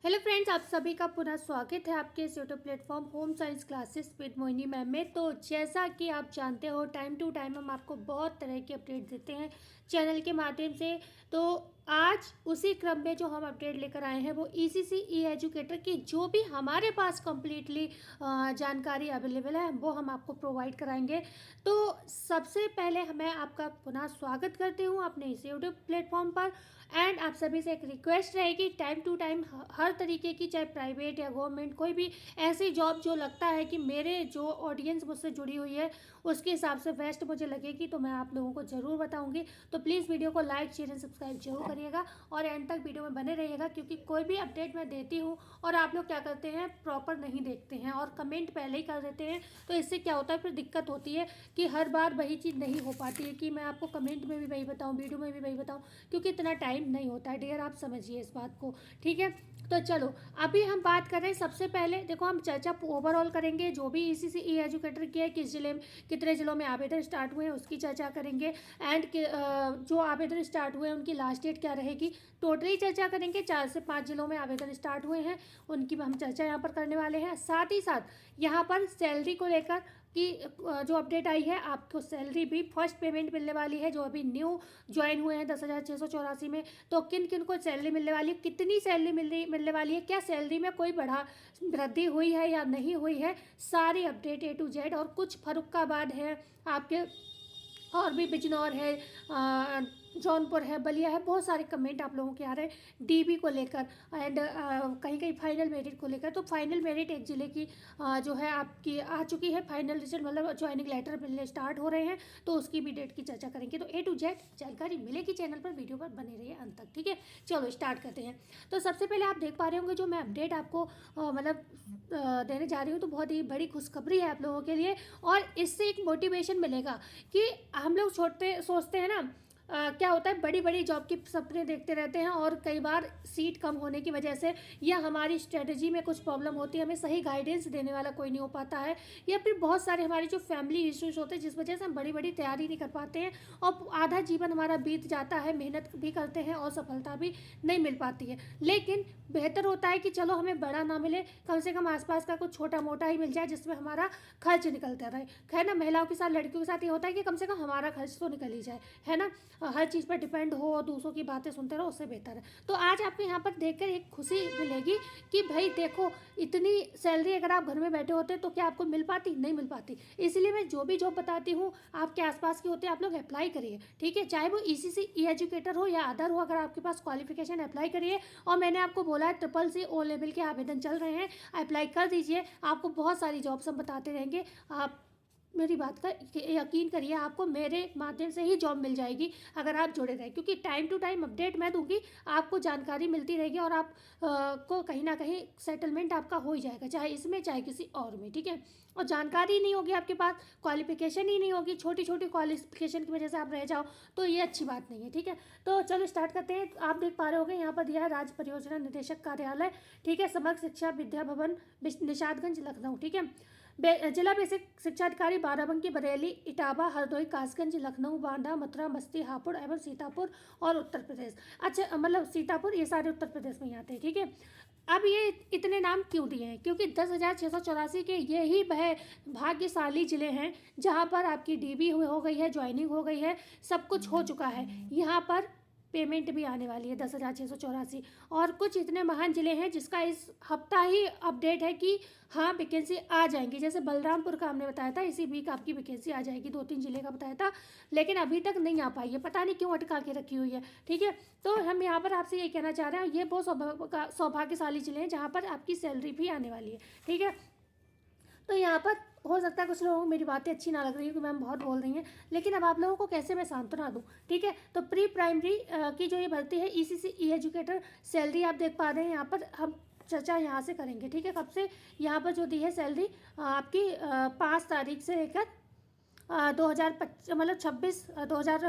Hello friends, आप सभी का पुनः स्वागत है आपके इस YouTube platform home science classes with Mohini ma'am में। तो जैसा कि आप जानते हो, टाइम टू टाइम हम आपको बहुत तरह के अपडेट देते हैं चैनल के माध्यम से। तो आज उसी क्रम में जो हम अपडेट लेकर आए हैं वो ईसीसी ई एजुकेटर की जो भी हमारे पास कम्प्लीटली जानकारी अवेलेबल है वो हम आपको प्रोवाइड कराएंगे। तो सबसे पहले मैं आपका पुनः स्वागत करती हूँ अपने इस यूट्यूब प्लेटफॉर्म पर। एंड आप सभी से एक रिक्वेस्ट रहेगी, टाइम टू टाइम हर तरीके की, चाहे प्राइवेट या गवर्नमेंट, कोई भी ऐसी जॉब जो लगता है कि मेरे जो ऑडियंस मुझसे जुड़ी हुई है उसके हिसाब से बेस्ट मुझे लगेगी तो मैं आप लोगों को ज़रूर बताऊंगी। तो प्लीज़ वीडियो को लाइक शेयर एंड सब्सक्राइब जरूर करिएगा और एंड तक वीडियो में बने रहिएगा, क्योंकि कोई भी अपडेट मैं देती हूँ और आप लोग क्या करते हैं, प्रॉपर नहीं देखते हैं और कमेंट पहले ही कर देते हैं। तो इससे क्या होता है, फिर दिक्कत होती है कि हर बार वही चीज़ नहीं हो पाती है कि मैं आपको कमेंट में भी वही बताऊँ, वीडियो में भी वही बताऊँ, क्योंकि इतना टाइम नहीं होता है डियर, आप समझिए इस बात को। ठीक है, तो चलो अभी हम बात कर रहे हैं। सबसे पहले देखो, हम चर्चा ओवरऑल करेंगे जो भी ईसीसी ई एजुकेटर की है, किस जिले में, कितने जिलों में आवेदन स्टार्ट हुए हैं उसकी चर्चा करेंगे। एंड जो आवेदन स्टार्ट हुए हैं उनकी लास्ट डेट क्या रहेगी, टोटली चर्चा करेंगे। 4 से 5 जिलों में आवेदन स्टार्ट हुए हैं उनकी हम चर्चा यहाँ पर करने वाले हैं। साथ ही साथ यहाँ पर सैलरी को लेकर कि जो अपडेट आई है, आपको सैलरी भी फर्स्ट पेमेंट मिलने वाली है जो अभी न्यू ज्वाइन हुए हैं 10,684 में। तो किन किन को सैलरी मिलने वाली है, कितनी सैलरी मिलने वाली है, क्या सैलरी में कोई वृद्धि हुई है या नहीं हुई है, सारी अपडेट ए टू जेड। और कुछ फर्रुखाबाद है आपके, और भी बिजनौर है, जौनपुर है, बलिया है, बहुत सारे कमेंट आप लोगों के आ रहे हैं डीबी को लेकर एंड कहीं कहीं फाइनल मेरिट को लेकर। तो फाइनल मेरिट एक ज़िले की जो है आपकी आ चुकी है, फाइनल रिजल्ट मतलब ज्वाइनिंग लेटर मिलने स्टार्ट हो रहे हैं, तो उसकी भी डेट की चर्चा करेंगे। तो ए टू जेड जानकारी मिलेगी चैनल पर, वीडियो पर बने रहिए अंत तक। ठीक है, चलो स्टार्ट करते हैं। तो सबसे पहले आप देख पा रहे होंगे जो मैं अपडेट आपको मतलब देने जा रही हूँ, तो बहुत ही बड़ी खुशखबरी है आप लोगों के लिए। और इससे एक मोटिवेशन मिलेगा कि हम लोग छोटे सोचते हैं ना, क्या होता है, बड़ी बड़ी जॉब की सपने देखते रहते हैं और कई बार सीट कम होने की वजह से या हमारी स्ट्रेटजी में कुछ प्रॉब्लम होती है, हमें सही गाइडेंस देने वाला कोई नहीं हो पाता है, या फिर बहुत सारे हमारी जो फैमिली इश्यूज होते हैं जिस वजह से हम बड़ी बड़ी तैयारी नहीं कर पाते हैं और आधा जीवन हमारा बीत जाता है, मेहनत भी करते हैं और सफलता भी नहीं मिल पाती है। लेकिन बेहतर होता है कि चलो हमें बड़ा ना मिले, कम से कम आसपास का कुछ छोटा मोटा ही मिल जाए जिसमें हमारा खर्च निकलता रहे। खैर ना, महिलाओं के साथ, लड़कियों के साथ ये होता है कि कम से कम हमारा खर्च तो निकल ही जाए, है ना। हर चीज़ पर डिपेंड हो और दूसरों की बातें सुनते रहो, उससे बेहतर है। तो आज आपको यहाँ पर देखकर एक खुशी मिलेगी कि भाई देखो, इतनी सैलरी अगर आप घर में बैठे होते तो क्या आपको मिल पाती, नहीं मिल पाती। इसलिए मैं जो भी जॉब बताती हूँ आपके आसपास की होते हैं, आप लोग अप्लाई करिए। ठीक है, चाहे वो ईसीसी ई एजुकेटर हो या अदर हो, अगर आपके पास क्वालिफिकेशन अप्लाई करिए। और मैंने आपको बोला है CCC ओ लेवल के आवेदन चल रहे हैं, अप्लाई कर दीजिए। आपको बहुत सारी जॉब्स हम बताते रहेंगे, आप मेरी बात का यकीन करिए, आपको मेरे माध्यम से ही जॉब मिल जाएगी अगर आप जुड़े रहें, क्योंकि टाइम टू टाइम अपडेट मैं दूंगी, आपको जानकारी मिलती रहेगी और आप को कहीं ना कहीं सेटलमेंट आपका हो ही जाएगा, चाहे इसमें चाहे किसी और में। ठीक है, और जानकारी नहीं होगी आपके पास, क्वालिफिकेशन ही नहीं होगी, छोटी छोटी क्वालिफिकेशन की वजह से आप रह जाओ, तो ये अच्छी बात नहीं है। ठीक है, तो चलो स्टार्ट करते हैं। आप देख पा रहे होंगे यहाँ पर दिया है राज्य परियोजना निदेशक कार्यालय। ठीक है, समग्र शिक्षा विद्या भवन, निषादगंज, लखनऊ। ठीक है, जिला बेसिक शिक्षा अधिकारी बाराबंकी, बरेली, इटावा, हरदोई, कासगंज, लखनऊ, बांदा, मथुरा, बस्ती, हापुड़ एवं सीतापुर और उत्तर प्रदेश। अच्छा, मतलब सीतापुर, ये सारे उत्तर प्रदेश में ही आते हैं। ठीक है, अब ये इतने नाम क्यों दिए हैं, क्योंकि 10,684 के यही वह भाग्यशाली जिले हैं जहाँ पर आपकी डीबी हो गई है, ज्वाइनिंग हो गई है, सब कुछ हो चुका है। यहाँ पर पेमेंट भी आने वाली है 10,684। और कुछ इतने महान जिले हैं जिसका इस हफ्ता ही अपडेट है कि हाँ वैकेंसी आ जाएंगी। जैसे बलरामपुर का हमने बताया था, इसी वीक आपकी वैकेंसी आ जाएगी, 2-3 जिले का बताया था, लेकिन अभी तक नहीं आ पाई है, पता नहीं क्यों अटका के रखी हुई है। ठीक है, तो हम यहाँ पर आपसे ये कहना चाह रहे हैं, ये बहुत सौभाग्यशाली जिले हैं जहाँ पर आपकी सैलरी भी आने वाली है। ठीक है, तो यहाँ पर हो सकता है कुछ लोगों को मेरी बातें अच्छी ना लग रही है कि मैम बहुत बोल रही हैं, लेकिन अब आप लोगों को कैसे मैं सांत्वना दूँ। ठीक है, तो प्री प्राइमरी की जो ये भर्ती है ईसीसी ई एजुकेटर, सैलरी आप देख पा रहे हैं यहाँ पर, हम चर्चा यहाँ से करेंगे। ठीक है, कब से यहाँ पर जो दी है सैलरी आपकी 5 तारीख से लेकर 2025 मतलब 26 2000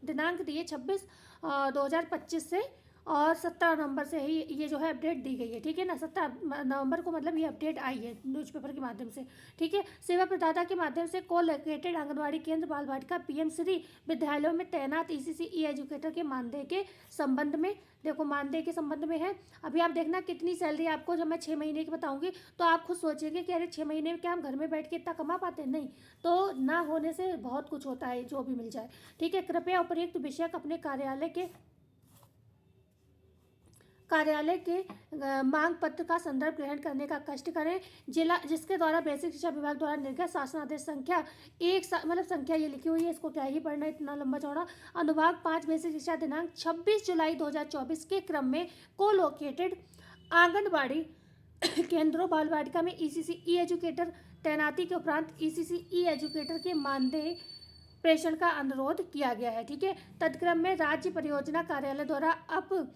दिनांक दिए 26 2025 से और 17 नवंबर से ही ये जो है अपडेट दी गई है, ठीक है ना। 17 नवंबर को मतलब ये अपडेट आई है न्यूज़पेपर के माध्यम से, ठीक है। सेवा प्रदाता के माध्यम से को लोकेटेड आंगनबाड़ी केंद्र बाल वाटिका पीएम श्री विद्यालयों में तैनात ईसीसी ई एजुकेटर के मानदेय के संबंध में, देखो मानदेय के संबंध में है। अभी आप देखना कितनी सैलरी आपको जब मैं 6 महीने की बताऊंगी तो आप खुद सोचेंगे कि अरे 6 महीने में क्या हम घर में बैठ के इतना कमा पाते हैं? नहीं, तो ना होने से बहुत कुछ होता है जो भी मिल जाए, ठीक है। कृपया उपयुक्त विषयक अपने कार्यालय के मांग पत्र का संदर्भ ग्रहण करने का कष्ट करें। जिला जिसके द्वारा बेसिक शिक्षा विभाग द्वारा निर्गत शासनादेश संख्या मतलब संख्या ये लिखी हुई है, इसको क्या ही पढ़ना इतना लंबा चौड़ा। अनुभाग 5 बेसिक शिक्षा दिनांक 26 जुलाई 2024 के क्रम में को लोकेटेड आंगनबाड़ी केंद्रों बाल वाटिका में ईसीसी ई एजुकेटर तैनाती के उपरांत ईसीसी ई एजुकेटर के मानदेय प्रेषण का अनुरोध किया गया है, ठीक है। तत्क्रम में राज्य परियोजना कार्यालय द्वारा अब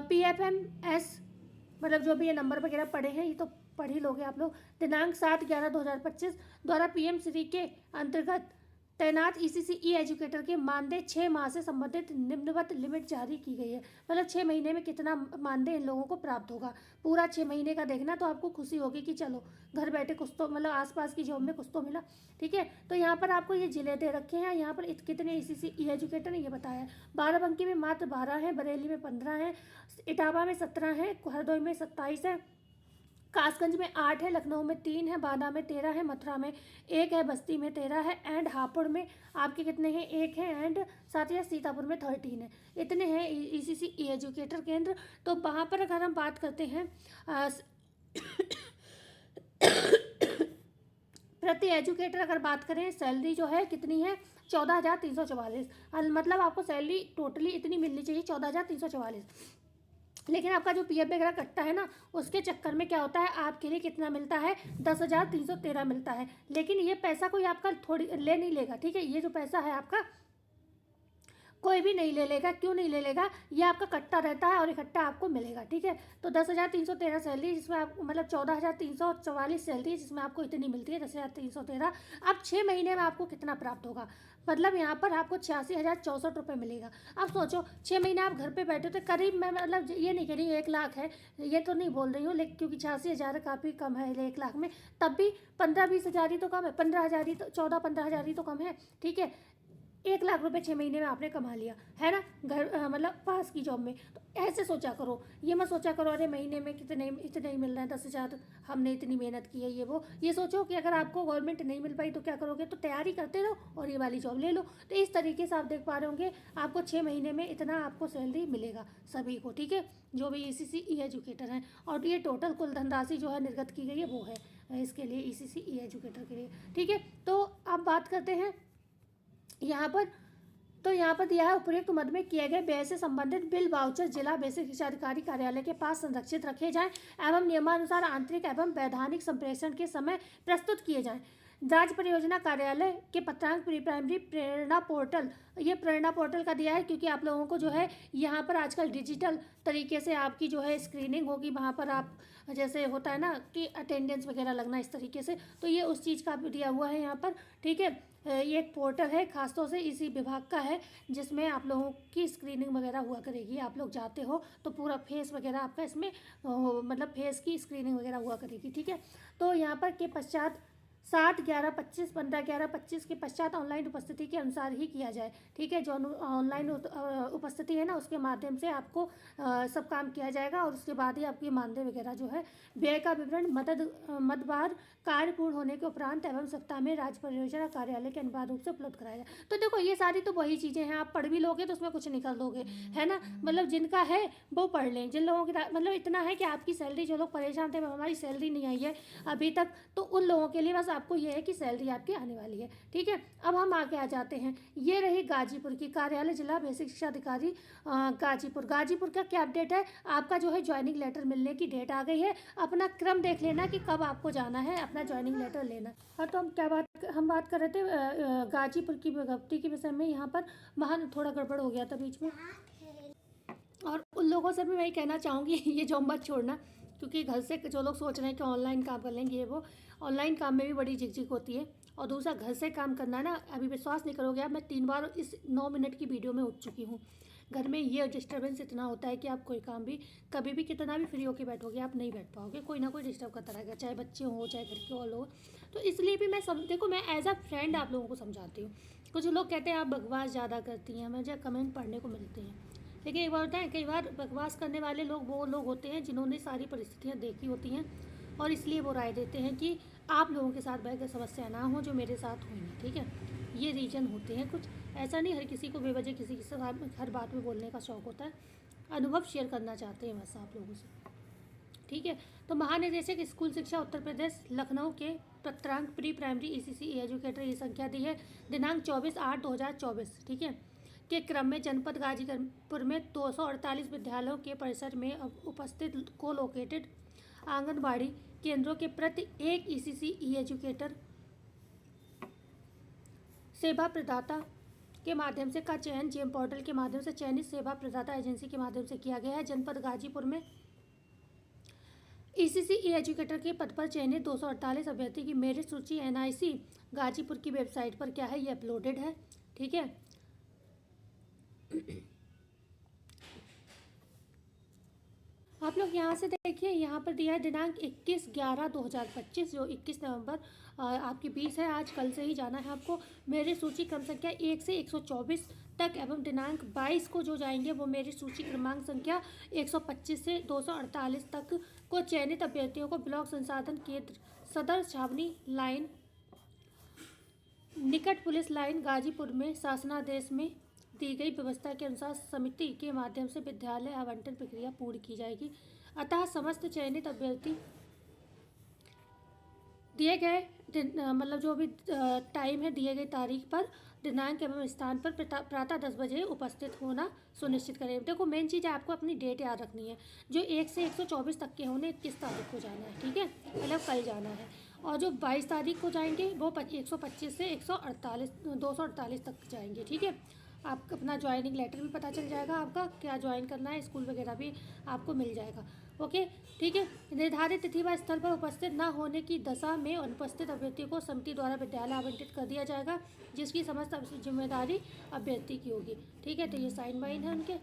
PFMS मतलब जो भी ये नंबर वगैरह पढ़े हैं ये तो पढ़ ही लोगे आप लोग, दिनांक 7/11/2025 द्वारा पीएम श्री के अंतर्गत तैनात ईसीसी ई एजुकेटर के मानदेय 6 माह से संबंधित निम्नवत लिमिट जारी की गई है। मतलब 6 महीने में कितना मानदेय इन लोगों को प्राप्त होगा, पूरा 6 महीने का देखना तो आपको खुशी होगी कि चलो घर बैठे कुछ तो मतलब आसपास की जॉब में कुछ तो मिला, ठीक है। तो यहाँ पर आपको ये जिले दे रखे हैं, यहाँ पर कितने ईसीसी ई एजुकेटर ने ये बताया है। बाराबंकी में मात्र 12 हैं, बरेली में 15 हैं, इटावा में 17 हैं, हरदोई में 27 है, कासगंज में 8 है, लखनऊ में 3 है, बांदा में 13 है, मथुरा में 1 है, बस्ती में 13 है, एंड हापुड़ में आपके कितने हैं? 1 है, एंड साथ ही सीतापुर में 13 है। इतने हैं ईसीसी ई एजुकेटर केंद्र। तो वहाँ पर अगर हम बात करते हैं प्रति एजुकेटर अगर बात करें सैलरी जो है कितनी है? 14,344। मतलब आपको सैलरी टोटली इतनी मिलनी चाहिए 14,344, लेकिन आपका जो पीएफ वगैरह कटता है ना उसके चक्कर में क्या होता है आपके लिए कितना मिलता है? 10,313 मिलता है। लेकिन ये पैसा कोई आपका थोड़ी ले नहीं लेगा, ठीक है। ये जो पैसा है आपका कोई भी नहीं ले लेगा। क्यों नहीं ले लेगा? ये आपका कट्टा रहता है और इकट्ठा आपको मिलेगा, ठीक है। तो 10,313 सैलरी जिसमें आप मतलब 14,344 सैलरी जिसमें आपको इतनी मिलती है 10,313। अब 6 महीने में आपको कितना प्राप्त होगा? मतलब यहाँ पर आपको 86,064 रुपये मिलेगा। अब सोचो 6 महीने आप घर पे बैठे तो करीब मैं मतलब ये नहीं कह रही 1 लाख है, ये तो नहीं बोल रही हूँ, लेकिन क्योंकि 86,000 काफ़ी कम है 1 लाख में, तब भी 15-20 हज़ार ही तो कम है, 15,000 ही तो 14-15 हज़ार ही तो कम है, ठीक है। 1 लाख रुपए 6 महीने में आपने कमा लिया है ना, घर मतलब पास की जॉब में। तो ऐसे सोचा करो, ये मत सोचा करो अरे महीने में इतने ही मिल रहे हैं 10,000, हमने इतनी मेहनत की है ये वो। ये सोचो कि अगर आपको गवर्नमेंट नहीं मिल पाई तो क्या करोगे? तो तैयारी करते रहो और ये वाली जॉब ले लो। तो इस तरीके से आप देख पा रहे होंगे आपको 6 महीने में इतना आपको सैलरी मिलेगा सभी को, ठीक है, जो भी ईसीसी ई एजुकेटर हैं। और ये टोटल कुल धनराशि जो है निर्गत की गई है वो है इसके लिए ईसीसी ई एजुकेटर के लिए, ठीक है। तो अब बात करते हैं यहाँ पर दिया है उपयुक्त मद में किए गए व्यय से संबंधित बिल वाउचर जिला बेसिक शिक्षा अधिकारी कार्यालय के पास संरक्षित रखे जाएं एवं नियमानुसार आंतरिक एवं वैधानिक संप्रेषण के समय प्रस्तुत किए जाएं। राज्य परियोजना कार्यालय के पत्रांक प्री प्राइमरी प्रेरणा पोर्टल, ये प्रेरणा पोर्टल का दिया है क्योंकि आप लोगों को जो है यहाँ पर आजकल डिजिटल तरीके से आपकी जो है स्क्रीनिंग होगी, वहाँ पर आप जैसे होता है ना कि अटेंडेंस वगैरह लगना इस तरीके से, तो ये उस चीज़ का भी दिया हुआ है यहाँ पर, ठीक है। ये एक पोर्टल है खासतौर से इसी विभाग का है जिसमें आप लोगों की स्क्रीनिंग वगैरह हुआ करेगी। आप लोग जाते हो तो पूरा फेस वगैरह आपका इसमें मतलब फेस की स्क्रीनिंग वगैरह हुआ करेगी, ठीक है। तो यहाँ पर के पश्चात 7/11/25 15/11/25 के पश्चात ऑनलाइन उपस्थिति के अनुसार ही किया जाए, ठीक है। जो ऑनलाइन उपस्थिति है ना उसके माध्यम से आपको सब काम किया जाएगा और उसके बाद ही आपकी मानदेय वगैरह जो है व्यय का विवरण मदवार कार्य पूर्ण होने के उपरांत एवं सप्ताह में राज्य परियोजना कार्यालय के अनिवार्य रूप से उपलब्ध कराया जाए। तो देखो ये सारी तो वही चीज़ें हैं, आप पढ़ भी लोगे तो उसमें कुछ निकल दोगे, है ना। मतलब जिनका है वो पढ़ लें, जिन लोगों की मतलब इतना है कि आपकी सैलरी, जो लोग परेशान थे हमारी सैलरी नहीं आई है अभी तक, तो उन लोगों के लिए बस आपको ये है कि सैलरी आपकी आने वाली है, ठीक है। अब हम आगे आ जाते हैं, ये रही गाजीपुर की कार्यालय जिला बेसिक शिक्षा अधिकारी गाजीपुर का क्या अपडेट है? आपका जो है ज्वाइनिंग लेटर मिलने की डेट आ गई है। अपना क्रम देख लेना कि कब आपको जाना है अपना ज्वाइनिंग लेटर लेना। और तो हम बात कर रहे थे गाजीपुर की विज्ञप्ति के विषय में। यहाँ पर वहाँ थोड़ा गड़बड़ हो गया था बीच में, और उन लोगों से भी मैं कहना चाहूँगी ये जॉब मत छोड़ना, क्योंकि घर से जो लोग सोच रहे हैं कि ऑनलाइन काम कर लेंगे ये वो, ऑनलाइन काम में भी बड़ी झिकझिक होती है। और दूसरा घर से काम करना है ना, अभी विश्वास नहीं करोगे आप, मैं 3 बार इस 9 मिनट की वीडियो में उठ चुकी हूँ। घर में ये डिस्टर्बेंस इतना होता है कि आप कोई काम भी कभी भी कितना भी फ्री होके बैठोगे आप नहीं बैठ पाओगे, कोई ना कोई डिस्टर्ब करता रहेगा, चाहे बच्चे हों चाहे घर के और लोग। तो इसलिए भी देखो मैं एज अ फ्रेंड आप लोगों को समझाती हूँ। कुछ लोग कहते हैं आप बकवास ज़्यादा करती हैं, मुझे कमेंट पढ़ने को मिलते हैं, लेकिन एक बार होता है कई बार बकवास करने वाले लोग वो लोग होते हैं जिन्होंने सारी परिस्थितियाँ देखी होती हैं और इसलिए वो राय देते हैं कि आप लोगों के साथ बैठकर समस्या ना हो जो मेरे साथ हुई है। ठीक है, ये रीजन होते हैं कुछ, ऐसा नहीं हर किसी को बेवजह किसी के साथ हर बात में बोलने का शौक़ होता है, अनुभव शेयर करना चाहते हैं बस आप लोगों से। ठीक है, तो महानिदेशक स्कूल शिक्षा उत्तर प्रदेश लखनऊ के पत्रांक प्री प्राइमरी ईसीसी एजुकेटर ये संख्या दी है दिनांक 24/8/2024। ठीक है, के क्रम में जनपद गाजीपुर में 248 विद्यालयों के परिसर में उपस्थित को लोकेटेड आंगनबाड़ी केंद्रों के प्रति एक ईसीसी एजुकेटर सेवा प्रदाता के माध्यम से का चयन जेम पोर्टल के माध्यम से चयनित सेवा प्रदाता एजेंसी के माध्यम से किया गया है। जनपद गाजीपुर में ईसीसी एजुकेटर के पद पर चयनित 248 अभ्यर्थी की मेरिट सूची एनआईसी गाजीपुर की वेबसाइट पर क्या है ये अपलोडेड है। ठीक है, आप लोग यहाँ से देखिए, यहाँ पर दिया है दिनांक 21/11/2025 जो 21 नवंबर आपकी 20 है, आज कल से ही जाना है आपको। मेरी सूची क्रम संख्या 1 से 124 तक एवं दिनांक 22 को जो जाएंगे वो मेरी सूची क्रमांक संख्या 125 से 248 तक को चयनित अभ्यर्थियों को ब्लॉक संसाधन केंद्र सदर छावनी लाइन निकट पुलिस लाइन गाजीपुर में शासनादेश में दी गई व्यवस्था के अनुसार समिति के माध्यम से विद्यालय आवंटन प्रक्रिया पूर्ण की जाएगी। अतः समस्त चयनित अभ्यर्थी दिए गए मतलब जो भी टाइम है दिए गए तारीख पर दिनांक एवं स्थान पर प्रातः 10 बजे उपस्थित होना सुनिश्चित करें। देखो मेन चीज़ है आपको अपनी डेट याद रखनी है, जो 1 से 124 तक के होने 21 तारीख को जाना है। ठीक है, मतलब कल जाना है, और जो 22 तारीख को जाएंगे वो 125 से 248 तक जाएंगे। ठीक है, आप अपना ज्वाइनिंग लेटर भी पता चल जाएगा, आपका क्या ज्वाइन करना है, स्कूल वगैरह भी आपको मिल जाएगा। ओके, ठीक है, निर्धारित तिथि व स्थल पर उपस्थित न होने की दशा में अनुपस्थित अभ्यर्थी को समिति द्वारा विद्यालय आवंटित कर दिया जाएगा, जिसकी समस्त जिम्मेदारी अभ्यर्थी की होगी। ठीक है, तो ये साइन बाइन है उनके।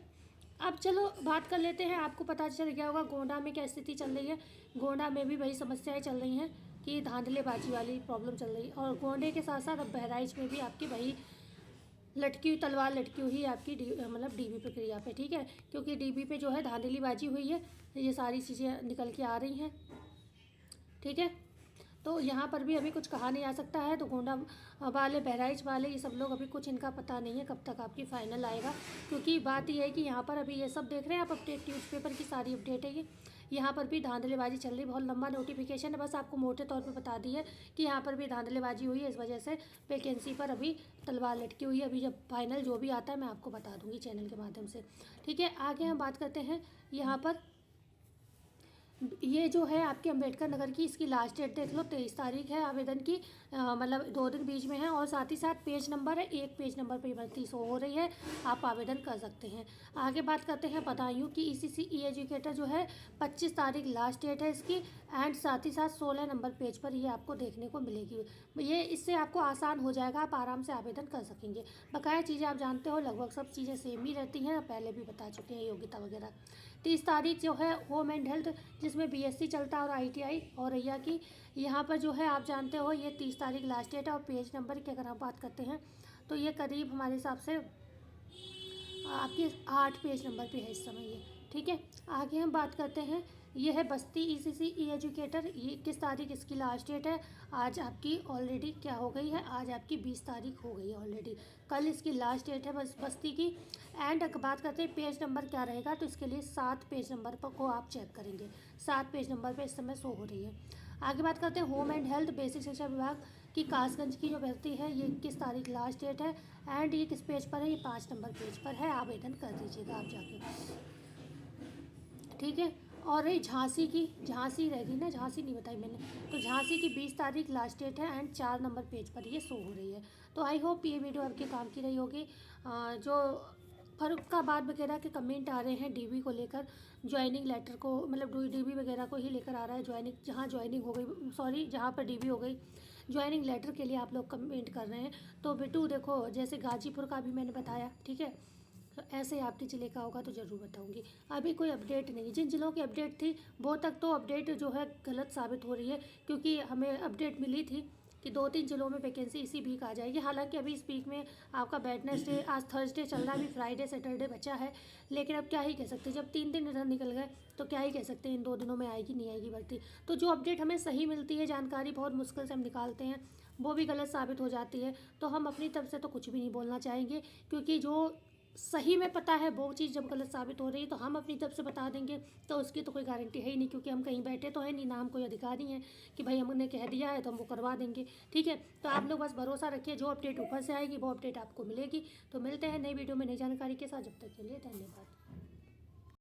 अब चलो बात कर लेते हैं, आपको पता चल गया होगा गोंडा में क्या स्थिति चल रही है। गोंडा में भी वही समस्याएं चल रही हैं कि धांधलेबाजी वाली प्रॉब्लम चल रही है, और गोंडे के साथ साथ अब बहराइच में भी आपकी वही लटकी हुई तलवार लटकी हुई आपकी मतलब डीबी प्रक्रिया पे। ठीक है, क्योंकि डीबी पे जो है धांधलीबाजी हुई है, ये सारी चीज़ें निकल के आ रही हैं। ठीक है, तो यहाँ पर भी अभी कुछ कहा नहीं आ सकता है, तो गोंडा वाले बहराइच वाले ये सब लोग अभी कुछ इनका पता नहीं है कब तक आपकी फ़ाइनल आएगा, क्योंकि बात ये है कि यहाँ पर अभी ये सब देख रहे हैं आप अपडेट, न्यूज़पेपर की सारी अपडेट है ये। यहाँ पर भी धांधलेबाजी चल रही, बहुत लंबा नोटिफिकेशन है, बस आपको मोटे तौर पे बता दी है कि यहाँ पर भी धांधलेबाजी हुई है, इस वजह से वैकेंसी पर अभी तलवार लटकी हुई है। अभी जब फाइनल जो भी आता है मैं आपको बता दूँगी चैनल के माध्यम से। ठीक है, आगे हम बात करते हैं यहाँ पर, ये जो है आपके अम्बेडकर नगर की, इसकी लास्ट डेट देख लो 23 तारीख है आवेदन की, मतलब 2 दिन बीच में है, और साथ ही साथ पेज नंबर है, एक पेज नंबर पर भर्ती शो हो रही है, आप आवेदन कर सकते हैं। आगे बात करते हैं बदायूं की ईसीसी एजुकेटर जो है 25 तारीख लास्ट डेट है इसकी, एंड साथ ही साथ 16 नंबर पेज पर ये आपको देखने को मिलेगी। ये इससे आपको आसान हो जाएगा, आप आराम से आवेदन कर सकेंगे। बकाया चीज़ें आप जानते हो लगभग सब चीज़ें सेम ही रहती हैं, पहले भी बता चुके हैं, योग्यता वगैरह। 30 तारीख जो है होम एंड हेल्थ जिसमें बीएससी चलता है और आईटीआई और रैया की, यहाँ पर जो है आप जानते हो ये 30 तारीख लास्ट डेट है। और पेज नंबर की अगर हम बात करते हैं तो ये करीब हमारे हिसाब से आपके 8 पेज नंबर पे है इस समय ये। ठीक है, आगे हम बात करते हैं, ये है बस्ती ईसीसी एजुकेटर, ये 21 तारीख इसकी लास्ट डेट है। आज आपकी ऑलरेडी क्या हो गई है, आज आपकी 20 तारीख हो गई है ऑलरेडी, कल इसकी लास्ट डेट है बस्ती की। एंड बात करते हैं पेज नंबर क्या रहेगा, तो इसके लिए 7 पेज नंबर पर को आप चेक करेंगे, 7 पेज नंबर पर इस समय शो हो रही है। आगे बात करते हैं होम एंड हेल्थ बेसिक शिक्षा विभाग की कासगंज की जो भर्ती है, ये 21 तारीख लास्ट डेट है। एंड ये किस पेज पर है, ये 5 नंबर पेज पर है, आवेदन कर दीजिएगा आप जाके। ठीक है, और ये झांसी की, झांसी रहेगी ना, झांसी नहीं बताई मैंने, तो झांसी की 20 तारीख लास्ट डेट है एंड 4 नंबर पेज पर ये शो हो रही है। तो आई होप ये वीडियो आपके काम की रही होगी। जो फर्रुखाबाद वगैरह के कमेंट आ रहे हैं डीबी को लेकर, ज्वाइनिंग लेटर को, मतलब डीबी वगैरह को ही लेकर आ रहा है, ज्वाइनिंग जहाँ ज्वाइनिंग हो गई, सॉरी जहाँ पर डीबी हो गई, ज्वाइनिंग लेटर के लिए आप लोग कमेंट कर रहे हैं। तो बिट्टू देखो, जैसे गाजीपुर का भी मैंने बताया, ठीक है, तो ऐसे ही आपके ज़िले का होगा तो ज़रूर बताऊँगी। अभी कोई अपडेट नहीं, जिन ज़िलों की अपडेट थी वो तक तो अपडेट जो है गलत साबित हो रही है, क्योंकि हमें अपडेट मिली थी कि 2-3 ज़िलों में वैकेंसी इसी वीक आ जाएगी। हालांकि अभी इस वीक में आपका वेडनेसडे, आज थर्सडे चल रहा है, अभी फ्राइडे सैटरडे बचा है, लेकिन अब क्या ही कह सकते हैं, जब 3 दिन इधर निकल गए तो क्या ही कह सकते हैं इन 2 दिनों में आएगी नहीं आएगी भर्ती। तो जो अपडेट हमें सही मिलती है, जानकारी बहुत मुश्किल से हम निकालते हैं, वो भी गलत साबित हो जाती है। तो हम अपनी तरफ से तो कुछ भी नहीं बोलना चाहेंगे, क्योंकि जो सही में पता है वो चीज़ जब गलत साबित हो रही है तो हम अपनी तरफ से बता देंगे, तो उसकी तो कोई गारंटी है ही नहीं, क्योंकि हम कहीं बैठे तो है नहीं, ना हम कोई अधिकारी हैं कि भाई हमने कह दिया है तो हम वो करवा देंगे। ठीक है, तो आप लोग बस भरोसा रखिए, जो अपडेट ऊपर से आएगी वो अपडेट आपको मिलेगी। तो मिलते हैं नई वीडियो में नई जानकारी के साथ, जब तक के लिए धन्यवाद।